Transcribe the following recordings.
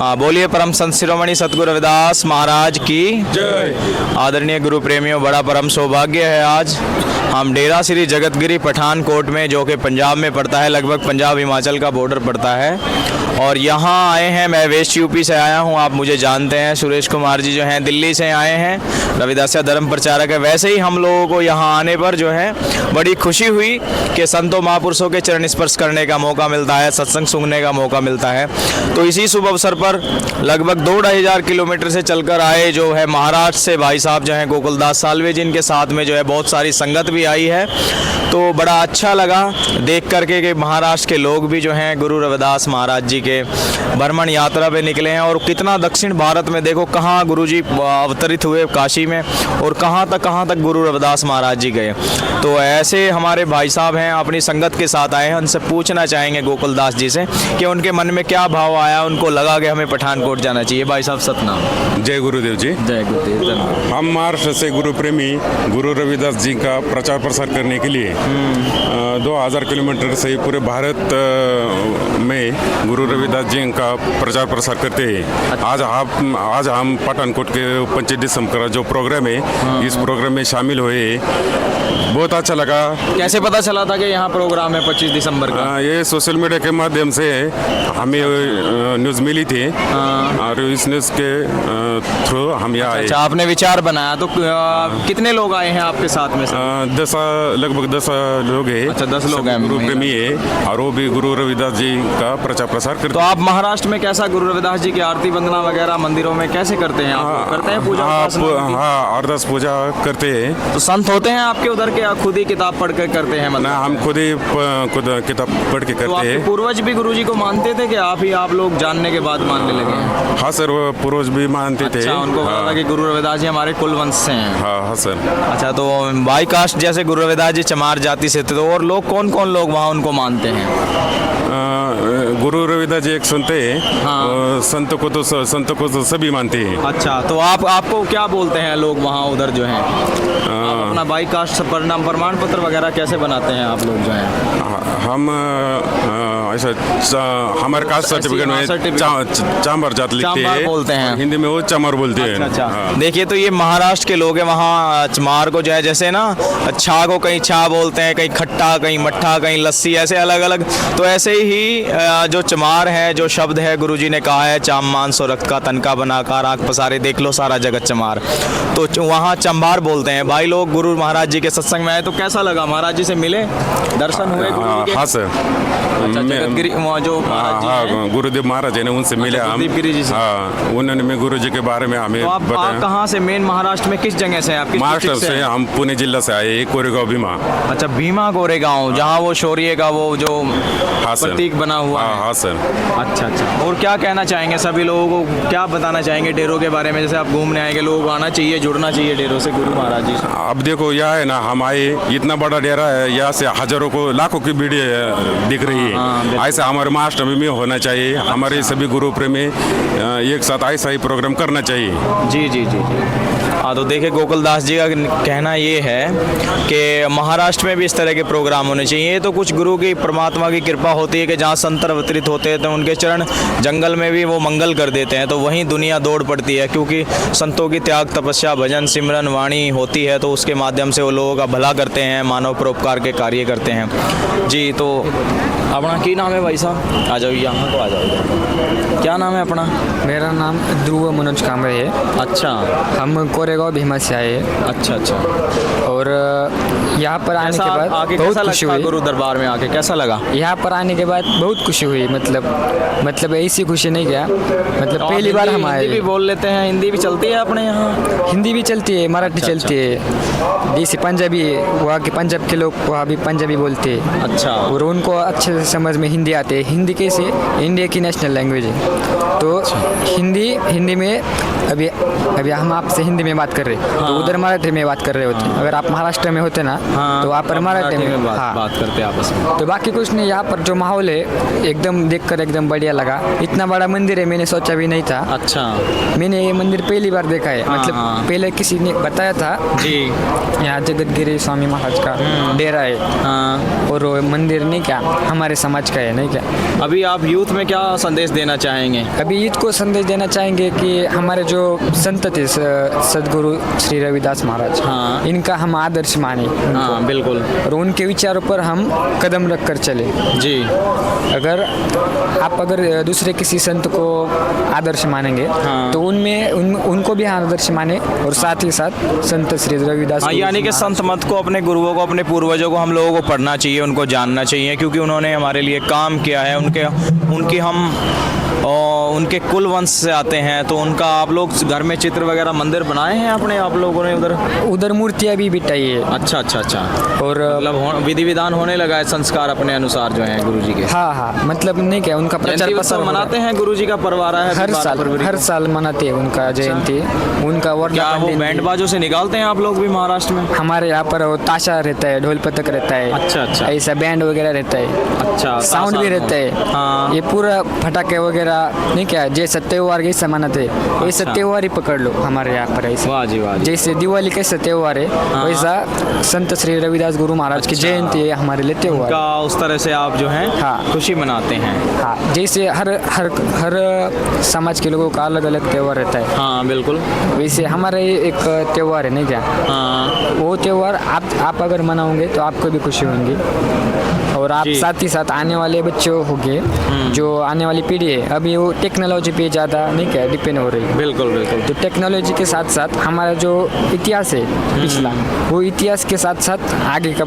बोलिए परम संत शिरोमणि सतगुरु रविदास महाराज की जय। आदरणीय गुरु प्रेमियों, बड़ा परम सौभाग्य है आज हम डेरा श्री जगतगिरी पठानकोट में, जो कि पंजाब में पड़ता है, लगभग पंजाब हिमाचल का बॉर्डर पड़ता है, और यहाँ आए हैं। मैं वेस्ट यूपी से आया हूँ, आप मुझे जानते हैं। सुरेश कुमार जी जो हैं दिल्ली से आए हैं, रविदासिया धर्म प्रचारक है। वैसे ही हम लोगों को यहाँ आने पर जो है बड़ी खुशी हुई कि संतों महापुरुषों के चरण स्पर्श करने का मौका मिलता है, सत्संग सुनने का मौका मिलता है। तो इसी शुभ अवसर पर लगभग 2-2.5 किलोमीटर से चलकर आए जो है महाराष्ट्र से भाई साहब जो हैं गोकुलदास सालवे जी, इनके साथ में जो है बहुत सारी संगत भी आई है। तो बड़ा अच्छा लगा देख करके कि महाराष्ट्र के लोग भी जो हैं गुरु रविदास महाराज जी के भ्रमण यात्रा पे निकले हैं। और कितना दक्षिण भारत में देखो कहाँ गुरु जी अवतरित हुए काशी में, और कहाँ तक गुरु रविदास महाराज जी गए। तो ऐसे हमारे भाई साहब हैं, अपनी संगत के साथ आए हैं। उनसे पूछना चाहेंगे गोकुलदास जी से कि उनके मन में क्या भाव आया, उनको लगा कि हमें पठानकोट जाना चाहिए। भाई साहब सतनाम। जय गुरुदेव जी। जय गुरुदेव। धन्यवाद। हम महाराष्ट्र से गुरु प्रेमी गुरु रविदास जी का प्रचार प्रसार करने के लिए 2000 किलोमीटर से पूरे भारत में गुरु रविदास जी का प्रचार प्रसार करते हैं। आज हम पठानकोट के 25 दिसंबर का जो प्रोग्राम है, इस प्रोग्राम में शामिल हुए। बहुत अच्छा लगा। कैसे पता चला था कि यहाँ प्रोग्राम है 25 दिसंबर का? ये सोशल मीडिया के माध्यम से हमें न्यूज़ मिली थी, और इस न्यूज़ के थ्रू हम यहाँ आए। अच्छा, आपने विचार बनाया। तो कितने लोग आए हैं आपके साथ में? लगभग 10 लोग हैं। अच्छा, 10 लोग हैं। गुरु प्रेमी है, और वो भी गुरु रविदास जी का प्रचार प्रसार करते। तो आप महाराष्ट्र में कैसा गुरु रविदास जी की आरती वंदना वगैरह मंदिरों में कैसे करते हैं? आप करते हैं पूजा? हाँ, अरदास पूजा करते हैं। तो संत होते हैं आपके उधर के, या खुद ही किताब पढ़ कर करते हैं? मतलब हम खुद किताब पढ़ के तो करते हैं। पूर्वज भी गुरु जी को मानते थे कि आप लोग जानने के बाद मानने लगे हैं? हाँ सर, वो पूर्वज भी मानते थे। अच्छा, उनको पता था कि गुरु रविदास जी हमारे कुल वंश से हैं। हाँ सर। अच्छा, तो बाई कास्ट जैसे गुरु रविदास जी चमार जाति से थे, तो और लोग कौन लोग वहाँ उनको मानते हैं? गुरु रविदास जी एक संत है। हाँ। संत को तो सभी मानते हैं। अच्छा, तो आपको क्या बोलते हैं लोग वहाँ उधर जो हैं? आप अपना बाई कास्ट परिणाम प्रमाण पत्र वगैरह कैसे बनाते हैं आप लोग जो हैं? हम ऐसा हमारे कास्ट सर्टिफिकेट में चामर जात लिखते हैं, बोलते हैं। हिंदी में वो चमर बोलते हैं। अच्छा। देखिए, तो ये महाराष्ट्र के लोग हैं। वहाँ चमार को जो है जैसे ना छा को कहीं छा बोलते हैं, कहीं खट्टा, कहीं मट्ठा, कहीं लस्सी, ऐसे अलग अलग। तो ऐसे ही जो चमार है, जो शब्द है गुरुजी ने कहा है, चाम मांस और रक्त का तनका बनाकर आँख पसारे देख लो सारा जगत चमार। तो वहाँ चंबार बोलते हैं। भाई लोग गुरु महाराज जी के सत्संग में आए, तो कैसा लगा? महाराज जी से मिले, दर्शन हुए गुरु जी के? हाँ सर। अच्छा, जगतगिरी जो महाराज जी हैं, गुरुदेव महाराज है ना, उनसे मिले हम। गुरुदेव जी से। हाँ, उन्होंने में गुरु जी के बारे में हमें तो आप कहाँ से, मेन महाराष्ट्र में किस जगह से हैं आप? महाराष्ट्र से हम पुणे जिला से आए, कोरेगांव भीमा। अच्छा, भीमा कोरेगांव, जहाँ वो शौर्य का वो जो प्रतीक बना हुआ है। हाँ सर। अच्छा। और क्या कहना चाहेंगे सभी लोगों को, क्या बताना चाहेंगे डेरों के बारे में? जैसे आप घूमने आएंगे, लोग आना चाहिए, जुड़ना चाहिए डेरों से गुरु महाराज जी से। अब देखो, यह है ना, हम आए, इतना बड़ा डेरा है, यहाँ से हजारों को लाखों की भीड़ दिख रही है। ऐसा हमारे महाराष्ट्र में होना चाहिए। हमारे सभी गुरु प्रेमी एक साथ ऐसा ही प्रोग्राम करना चाहिए। जी। हाँ, तो देखिए गोकुलदास जी का कहना ये है कि महाराष्ट्र में भी इस तरह के प्रोग्राम होने चाहिए। ये तो कुछ गुरु की, परमात्मा की कृपा होती है कि जहाँ संत अवतरित होते हैं तो उनके चरण जंगल में भी वो मंगल कर देते हैं, तो वहीं दुनिया दौड़ पड़ती है। क्योंकि संतों की त्याग, तपस्या, भजन, सिमरन, वाणी होती है, तो उसके माध्यम से वो लोगों का भला करते हैं, मानव परोपकार के कार्य करते हैं। जी, तो अपना की नाम है भाई साहब? आ जाओ, यहाँ तो आ जाओ। क्या नाम है अपना? मेरा नाम ध्रुव मनोज कामरे है। अच्छा। हम कोरेगांव भीमा से आए। अच्छा। और यहाँ पर आने के बाद बहुत खुशी हुई। गुरु दरबार में आके कैसा लगा? यहाँ पर आने के बाद बहुत खुशी हुई। मतलब ऐसी खुशी नहीं क्या, मतलब पहली बार हम आए। हिंदी भी बोल लेते हैं? हिंदी भी चलती है अपने यहाँ? हिंदी भी चलती है, मराठी चलती है, जैसे पंजाबी, वहाँ के पंजाब के लोग वहाँ भी पंजाबी बोलते हैं। अच्छा। और उनको अच्छे से समझ में हिंदी आते है। हिंदी कैसे इंडिया की नेशनल लैंग्वेज है, तो हिंदी में अभी हम आपसे हिंदी में बात कर रहे हैं, तो उधर मराठी में बात कर रहे होते। अगर आप महाराष्ट्र में होते ना, तो आप मराठी में बात करते आपस में। तो बाकी कुछ नहीं। यहाँ पर जो माहौल है एकदम देखकर एकदम बढ़िया लगा। इतना बड़ा मंदिर है, मैंने सोचा भी नहीं था। अच्छा। मैंने ये मंदिर पहली बार देखा है। मतलब पहले किसी ने बताया था जी, यहाँ जगतगिरी स्वामी महाराज का डेरा है। और वो मंदिर नहीं क्या हमारे समाज का है, नहीं क्या? अभी आप यूथ में क्या संदेश देना चाहेंगे? चाहेंगे? अभी ईद को संदेश देना चाहेंगे कि हमारे जो संत थे सदगुरु श्री रविदास महाराज, हाँ। इनका हम आदर्श माने हाँ बिल्कुल और उनके विचारों पर हम कदम रख कर चले। जी। अगर अगर दूसरे किसी संत को आदर्श मानेंगे हाँ। तो उनको भी आदर्श माने और साथ ही साथ संत श्री रविदास। हाँ, यानी कि संत मत को, अपने गुरुओं को, अपने पूर्वजों को हम लोगों को पढ़ना चाहिए, उनको जानना चाहिए, क्योंकि उन्होंने हमारे लिए काम किया है। उनके कुल वंश से आते हैं, तो उनका आप लोग घर में चित्र वगैरह मंदिर बनाए हैं अपने आप लोगों ने? उधर मूर्तियाँ भी बिठाई है। अच्छा अच्छा अच्छा। और मतलब विधि विधान होने लगा है, संस्कार अपने अनुसार जो है गुरुजी के। हाँ हाँ, मतलब नहीं क्या, उनका प्रचार प्रसार मनाते हैं गुरुजी का पर्व आ रहा है हर साल मनाते हैं उनका जयंती। उनका क्या वो बैंड बाजों से निकालते हैं आप लोग भी महाराष्ट्र में? हमारे यहाँ पर वो ताशा रहता है, ढोल पतक रहता है। अच्छा अच्छा। ऐसा बैंड वगैरह रहता है। अच्छा, साउंड भी रहता है। हाँ। ये पूरा फटाके वगैरह नहीं क्या, जैसे त्योहार कैसा मनाते वैसा त्योहार ही पकड़ लो हमारे यहाँ पर ऐसा। वाह जी वाह। जैसे दिवाली कैसा त्योहार है वैसा संत श्री रविदास गुरु महाराज की जयंती है हमारे लिए त्योहार का। उस तरह से आप जो है हाँ खुशी मनाते हैं। हाँ, जैसे हर समाज के लोगों का अलग अलग त्योहार रहता है। हाँ बिल्कुल। वैसे हमारे एक त्योहार है नहीं क्या, हाँ। वो त्योहार आप अगर मनाओगे तो आपको भी खुशी होगी और आप साथ ही साथ आने वाले बच्चों होंगे, जो आने वाली पीढ़ी है अभी वो टेक्नोलॉजी पे ज़्यादा नहीं क्या डिपेंड हो रही है। बिल्कुल बिल्कुल। तो टेक्नोलॉजी के साथ साथ हमारा जो इतिहास है पिछला, वो इतिहास के साथ साथ आगे का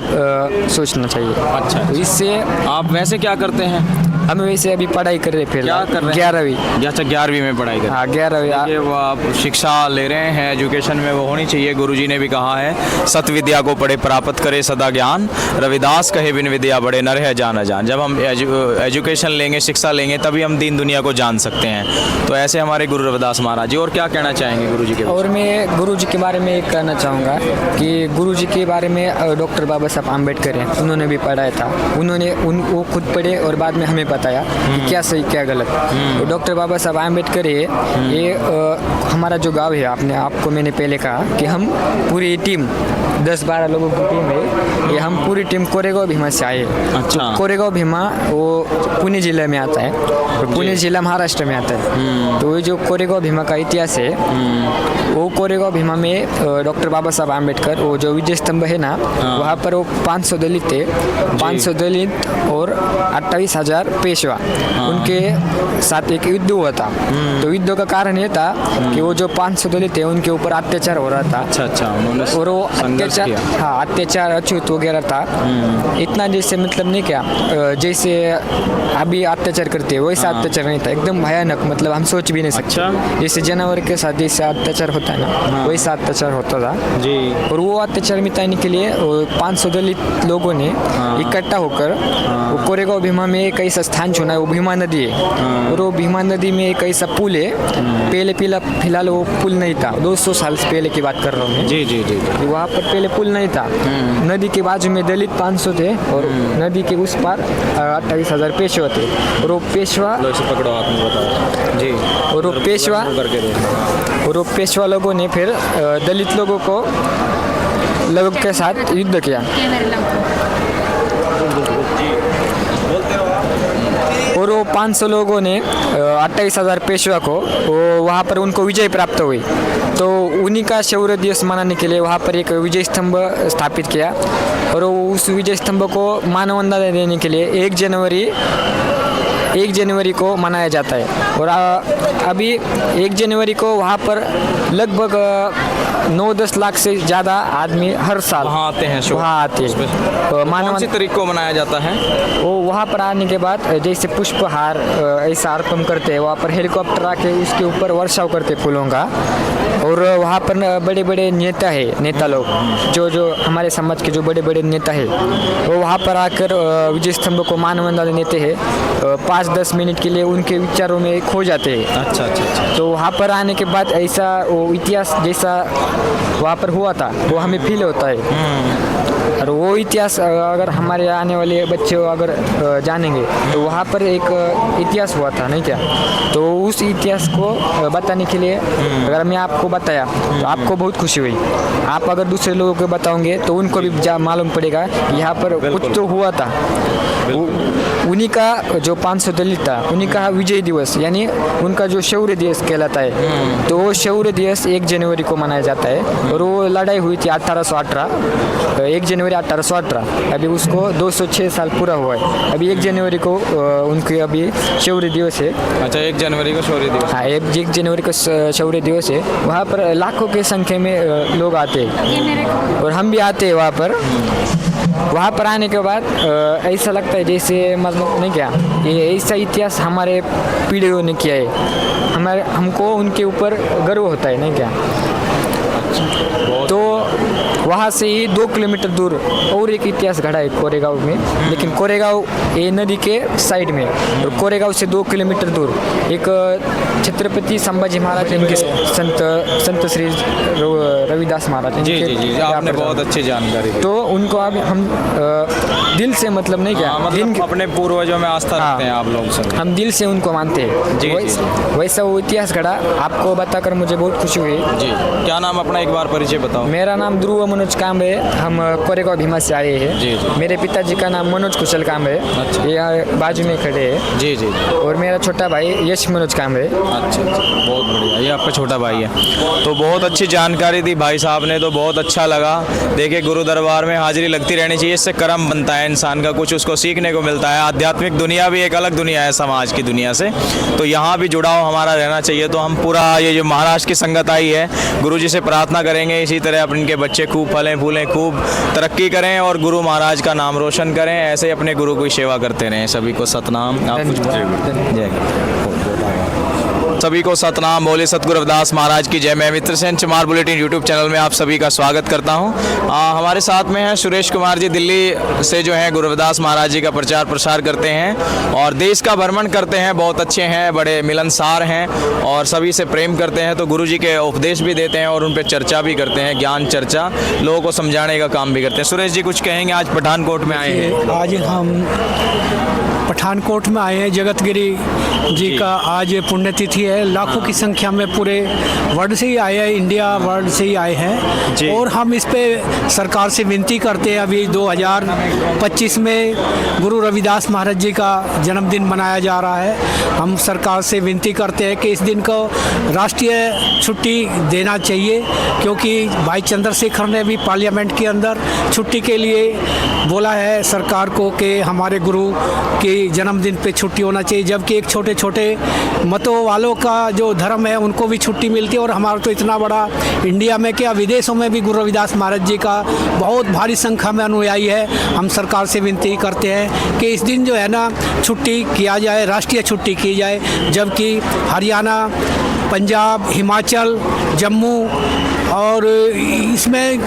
सोचना चाहिए। अच्छा। तो इससे आप वैसे क्या करते हैं? हम वैसे अभी पढ़ाई कर रहे, फिर क्या कर रहे हैं? 11वीं। अच्छा, 11वीं में पढ़ाई कर। हाँ 11वीं। ये वो आप शिक्षा ले रहे हैं, एजुकेशन में वो होनी चाहिए। गुरुजी ने भी कहा है, सत विद्या को पढ़े प्राप्त करे सदा ज्ञान, रविदास कहे बिन विद्या बड़े नर है जान अजान। जब हम एजुकेशन लेंगे, शिक्षा लेंगे, तभी हम दीन दुनिया को जान सकते हैं। तो ऐसे हमारे गुरु रविदास महाराज जी। और क्या कहना चाहेंगे गुरुजी के? और मैं गुरुजी के बारे में एक कहना चाहूँगा कि गुरुजी के बारे में डॉक्टर बाबा साहब आम्बेडकर हैं, उन्होंने भी पढ़ाया था। वो खुद पढ़े और बाद में हमें बताया कि क्या सही क्या गलत। तो डॉक्टर बाबा साहब आम्बेडकर है ये हमारा जो गांव है, आपको मैंने पहले कहा कि हम पूरी टीम 10-12 लोगों की टीम है, ये हम पूरी टीम कोरेगांव भीमा से आए। अच्छा। तो कोरेगांव भीमा वो पुणे जिले में आता है, तो पुणे जिला महाराष्ट्र में आता है। तो ये जो कोरेगांव भीमा का इतिहास है, वो कोरेगांव भीमा में डॉक्टर बाबा साहब आम्बेडकर, वो जो विजय स्तंभ है ना, वहाँ पर वो 500 दलित थे, 500 दलित और 28,000 पेशवा, उनके साथ एक युद्ध हुआ था। तो युद्ध का कारण ये था कि वो जो 500 दलित थे उनके ऊपर अत्याचार हो रहा था। अच्छा अच्छा। और वो अत्याचार अछूत वगैरह था। इतना जैसे मतलब नहीं क्या, जैसे अभी अत्याचार करते हैं वैसा अत्याचार नहीं था, एकदम भयानक, मतलब हम सोच भी नहीं सकते। अच्छा। जैसे जानवर के साथ जैसे अत्याचार होता है ना, वैसा अत्याचार होता था जी। और वो अत्याचार मिटाने के लिए 500 दलित लोगों ने इकट्ठा होकर वो कोरेगांव भीमा में एक ऐसा स्थान चुना है, वो भीमा नदी है। और वो भीमा नदी में एक ऐसा पुल है, पहले फिलहाल वो पुल नहीं था, 200 साल पहले की बात कर रहा हूँ मैं। जी जी जी। वहाँ पर पहले पुल नहीं था। नदी के बाजू में दलित 500 थे और नदी के उस पार 28,000 पेशवा थे। और वो पेशवा पकड़ो हाथ में, बताओ जी। और वो पेशवा लोगों ने फिर दलित लोगों को लोगों के साथ युद्ध किया। और वो 500 लोगों ने 28,000 पेशवा को वो वहाँ पर उनको विजय प्राप्त हुई। तो उन्हीं का शौर्य दिवस मनाने के लिए वहाँ पर एक विजय स्तंभ स्थापित किया और उस विजय स्तंभ को मानवंदना देने के लिए 1 जनवरी को मनाया जाता है। और अभी 1 जनवरी को वहाँ पर लगभग 9-10 लाख से ज़्यादा आदमी हर साल वहाँ आते हैं। वहाँ आते हैं। कौन सी तारीख को मनाया जाता है? वो वहाँ पर आने के बाद जैसे पुष्पहार ऐसा अर्पण करते हैं, वहाँ पर हेलीकॉप्टर आके उसके ऊपर वर्षाव करते फूलों का। और वहाँ पर बड़े बड़े नेता लोग जो हमारे समाज के जो बड़े बड़े नेता है, वो वहाँ पर आकर विजय स्तंभ को मानवंदना देते हैं। 5-10 मिनट के लिए उनके विचारों में खो जाते हैं। अच्छा अच्छा अच्छा। तो वहाँ पर आने के बाद ऐसा वो इतिहास जैसा वहाँ पर हुआ था वो हमें फील होता है। और वो इतिहास अगर हमारे आने वाले बच्चे अगर जानेंगे तो वहाँ पर एक इतिहास हुआ था नहीं क्या, तो उस इतिहास को बताने के लिए अगर मैं आपको बताया तो आपको बहुत खुशी हुई। आप अगर दूसरे लोगों को बताओगे तो उनको भी मालूम पड़ेगा यहाँ पर कुछ तो हुआ था। उन्हीं का जो 500 दलित था, उन्हीं का विजय दिवस यानी उनका जो शौर्य दिवस कहलाता है, तो वो शौर्य दिवस 1 जनवरी को मनाया जाता है। और वो लड़ाई हुई थी 1818, 1 जनवरी 1818। अभी उसको 206 साल पूरा हुआ है। अभी 1 जनवरी को उनकी अभी शौर्य दिवस है। अच्छा, 1 जनवरी को शौर्य दिवस। हाँ, 1 जनवरी को शौर्य दिवस है। वहाँ पर लाखों की संख्या में लोग आते हैं और हम भी आते हैं वहाँ पर। वहाँ पर आने के बाद ऐसा लगता है जैसे मतलब नहीं क्या, ये ऐसा इतिहास हमारे पीढ़ियों ने किया है, हमको उनके ऊपर गर्व होता है नहीं क्या। तो वहाँ से ही 2 किलोमीटर दूर और एक इतिहास घड़ा है कोरेगांव में, लेकिन कोरेगांव ये नदी के साइड में, और कोरेगांव से 2 किलोमीटर दूर एक छत्रपति संभाजी महाराज इनके संत श्री रविदास महाराज। जी जी जी, आपने बहुत अच्छी जानकारी दी। तो उनको अब हम दिल से मतलब नहीं क्या, मतलब अपने पूर्वजों में आस्था रखते हैं आप लोग सब। हम दिल से उनको मानते हैं। जी, वैसा वो इतिहास घड़ा आपको बताकर मुझे बहुत खुशी हुई। जी, क्या नाम अपना एक बार परिचय बताओ। मेरा नाम ध्रुव मनोज कांबे, हम कोरेगांव भीमा से आए हैं। जी, जी। मेरे पिताजी का नाम मनोज कुशल कांबे, अच्छा। ये बाजू में खड़े हैं। जी जी जी। और मेरा छोटा भाई यश मनोज कांबे। अच्छा, बहुत बढ़िया, ये आपका छोटा भाई है। तो बहुत अच्छी जानकारी दी भाई साहब ने, तो बहुत अच्छा लगा। देखिए, गुरु दरबार में हाजिरी लगती रहनी चाहिए, इससे कर्म बनता है इंसान का, कुछ उसको सीखने को मिलता है। आध्यात्मिक दुनिया भी एक अलग दुनिया है समाज की दुनिया से, तो यहाँ भी जुड़ाव हमारा रहना चाहिए। तो हम पूरा ये जो महाराष्ट्र की संगत आई है, गुरु जी से प्रार्थना करेंगे इसी तरह अपने के बच्चे खूब फलें फूलें, खूब तरक्की करें और गुरु महाराज का नाम रोशन करें। ऐसे ही अपने गुरु की सेवा करते रहें। सभी को सतनाम। आप कुछ जय। सभी को सतनाम, बोले सतगुरु रविदास महाराज की जय। मैं मित्र सेन चमार बुलेटिन यूट्यूब चैनल में आप सभी का स्वागत करता हूं। हमारे साथ में हैं सुरेश कुमार जी, दिल्ली से जो हैं गुरु रविदास महाराज जी का प्रचार प्रसार करते हैं और देश का भ्रमण करते हैं। बहुत अच्छे हैं, बड़े मिलनसार हैं और सभी से प्रेम करते हैं। तो गुरु जी के उपदेश भी देते हैं और उन पर चर्चा भी करते हैं, ज्ञान चर्चा, लोगों को समझाने का काम भी करते हैं। सुरेश जी कुछ कहेंगे, आज पठानकोट में आए हैं। आज हम पठानकोट में आए हैं, जगतगिरी जी का आज पुण्यतिथि है। लाखों की संख्या में पूरे वर्ल्ड से ही आए हैं, इंडिया वर्ल्ड से ही आए हैं। और हम इस पे सरकार से विनती करते हैं, अभी 2025 में गुरु रविदास महाराज जी का जन्मदिन मनाया जा रहा है। हम सरकार से विनती करते हैं कि इस दिन को राष्ट्रीय छुट्टी देना चाहिए, क्योंकि भाई चंद्रशेखर ने भी पार्लियामेंट के अंदर छुट्टी के लिए बोला है सरकार को कि हमारे गुरु के जन्मदिन पे छुट्टी होना चाहिए। जबकि एक छोटे छोटे मतों वालों का जो धर्म है उनको भी छुट्टी मिलती है, और हमारा तो इतना बड़ा इंडिया में क्या विदेशों में भी गुरु रविदास महाराज जी का बहुत भारी संख्या में अनुयायी है। हम सरकार से विनती करते हैं कि इस दिन जो है ना छुट्टी किया जाए, राष्ट्रीय छुट्टी की जाए। जबकि हरियाणा, पंजाब, हिमाचल, जम्मू और इसमें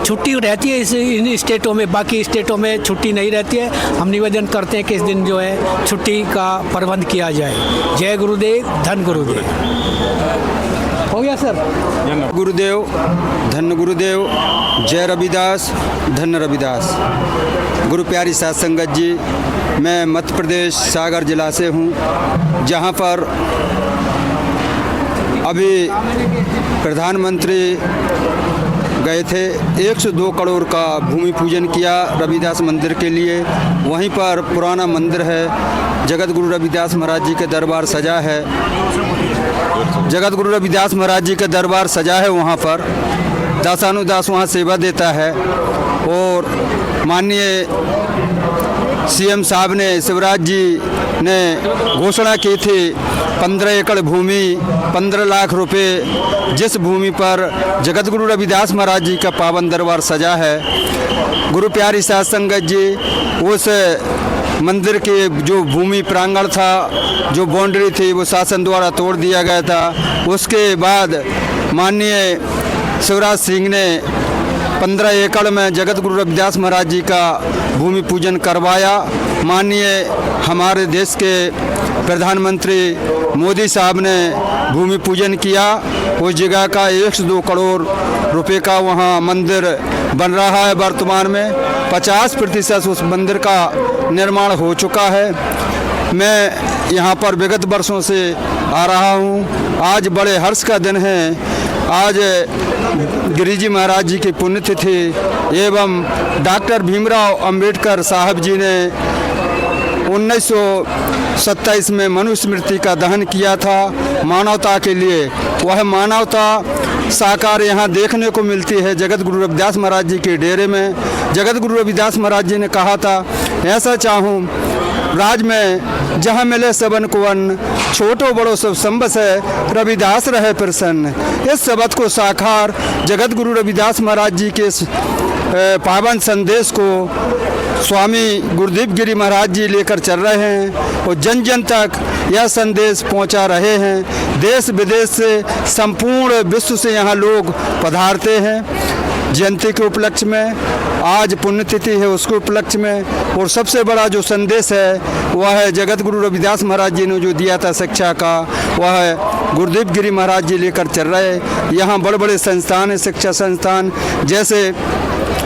छुट्टी रहती है इन स्टेटों में, बाकी स्टेटों में छुट्टी नहीं रहती है। हम निवेदन करते हैं कि इस दिन जो है छुट्टी का प्रबंध किया जाए। जय गुरुदेव, धन गुरुदेव। हो गया सर। गुरुदेव, धन गुरुदेव, जय रविदास, धन रविदास। गुरु प्यारी साध संगत जी, मैं मध्य प्रदेश सागर जिला से हूँ, जहाँ पर अभी प्रधानमंत्री गए थे। 102 करोड़ का भूमि पूजन किया रविदास मंदिर के लिए। वहीं पर पुराना मंदिर है, जगत गुरु रविदास महाराज जी के दरबार सजा है। जगत गुरु रविदास महाराज जी का दरबार सजा है। वहाँ पर दासानुदास वहाँ सेवा देता है। और माननीय सीएम साहब ने, शिवराज जी ने घोषणा की थी 15 एकड़ भूमि, 15 लाख रुपए, जिस भूमि पर जगत गुरु रविदास महाराज जी का पावन दरबार सजा है। गुरु प्यारी साध संगत जी, उस मंदिर के जो भूमि प्रांगण था, जो बाउंड्री थी, वो शासन द्वारा तोड़ दिया गया था। उसके बाद माननीय शिवराज सिंह ने 15 एकड़ में जगत गुरु रविदास महाराज जी का भूमि पूजन करवाया। माननीय हमारे देश के प्रधानमंत्री मोदी साहब ने भूमि पूजन किया। उस जगह का 102 करोड़ रुपए का वहाँ मंदिर बन रहा है। वर्तमान में 50% उस मंदिर का निर्माण हो चुका है। मैं यहाँ पर विगत वर्षों से आ रहा हूँ। आज बड़े हर्ष का दिन है। आज गिरिजी महाराज जी की पुण्यतिथि एवं डॉक्टर भीमराव अंबेडकर साहब जी ने 1927 में मनुस्मृति का दहन किया था मानवता के लिए। वह मानवता साकार यहाँ देखने को मिलती है जगत गुरु रविदास महाराज जी के डेरे में। जगत गुरु रविदास महाराज जी ने कहा था, ऐसा चाहूँ राज में जहाँ मिले सबन को अन्न, छोटो बड़ो सब संबस है, रविदास रहे प्रसन्न। इस शब्द को साकार जगत गुरु रविदास महाराज जी के पावन संदेश को स्वामी गुरुदेव गिरी महाराज जी लेकर चल रहे हैं और जन जन तक यह संदेश पहुंचा रहे हैं। देश विदेश से संपूर्ण विश्व से यहाँ लोग पधारते हैं जयंती के उपलक्ष्य में। आज पुण्यतिथि है उसके उपलक्ष्य में। और सबसे बड़ा जो संदेश है वह है जगत गुरु रविदास महाराज जी ने जो दिया था शिक्षा का, वह है गुरुदेव गिरी महाराज जी लेकर चल रहे हैं। यहाँ बड़े बड़े संस्थान हैं, शिक्षा संस्थान, जैसे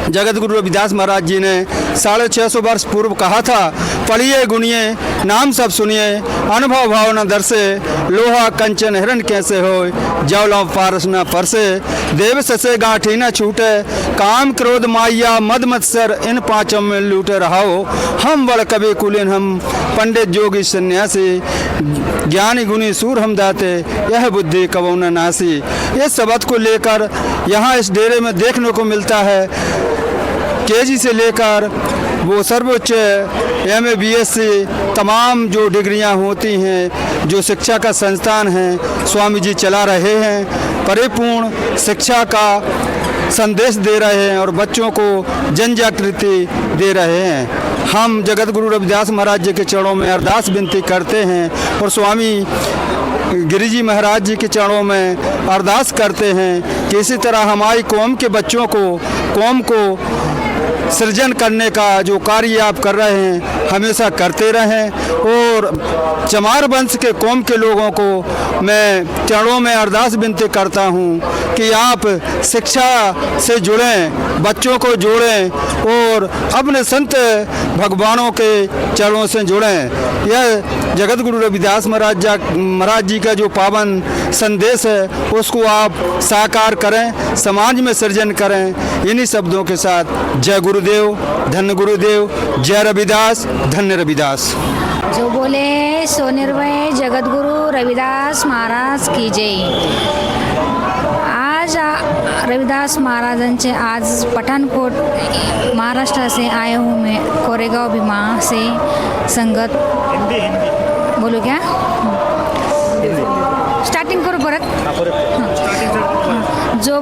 जगत गुरु रविदास महाराज जी ने 650 वर्ष पूर्व कहा था, पढ़िए गुनिए नाम सब सुनिए, अनुभव भावना दर्शे, लोहा कंचन हिरण कैसे हो, जवलम पारस न परसे, देव ससे गांठी न छूटे, काम क्रोध माया मद मत्सर इन पांचों में लूटे रहो, हम बड़ कवि कुलीन हम पंडित जोगी सन्यासी, ज्ञानी गुणी सूर हम दाते, यह बुद्धि कबो न नासी। इस शब्द को लेकर यहाँ इस डेरे में देखने को मिलता है केजी से लेकर वो सर्वोच्च MA BSc तमाम जो डिग्रियां होती हैं, जो शिक्षा का संस्थान है स्वामी जी चला रहे हैं, परिपूर्ण शिक्षा का संदेश दे रहे हैं और बच्चों को जन जागृति दे रहे हैं। हम जगत गुरु रविदास महाराज जी के चरणों में अरदास विनती करते हैं और स्वामी गिरी जी महाराज जी के चरणों में अरदास करते हैं कि इसी तरह हमारी कौम के बच्चों को, कौम को सृजन करने का जो कार्य आप कर रहे हैं हमेशा करते रहें। और चमार वंश के कौम के लोगों को मैं चरणों में अरदास विनती करता हूं कि आप शिक्षा से जुड़ें, बच्चों को जोड़ें और अपने संत भगवानों के चरणों से जुड़ें। यह जगत गुरु रविदास महाराज जी का जो पावन संदेश है उसको आप साकार करें, समाज में सृजन करें। इन्हीं शब्दों के साथ जय गुरुदेव, धन्य गुरुदेव, जय रविदास, धन्य रविदास। जो बोले सो निर्भय, जगत गुरु रविदास महाराज की जय। आज रविदास महाराजांचे आज पठानकोट महाराष्ट्र से आए हूँ मैं, कोरेगांव भीमा से संगत। बोलो क्या स्टार्टिंग करो परत। जो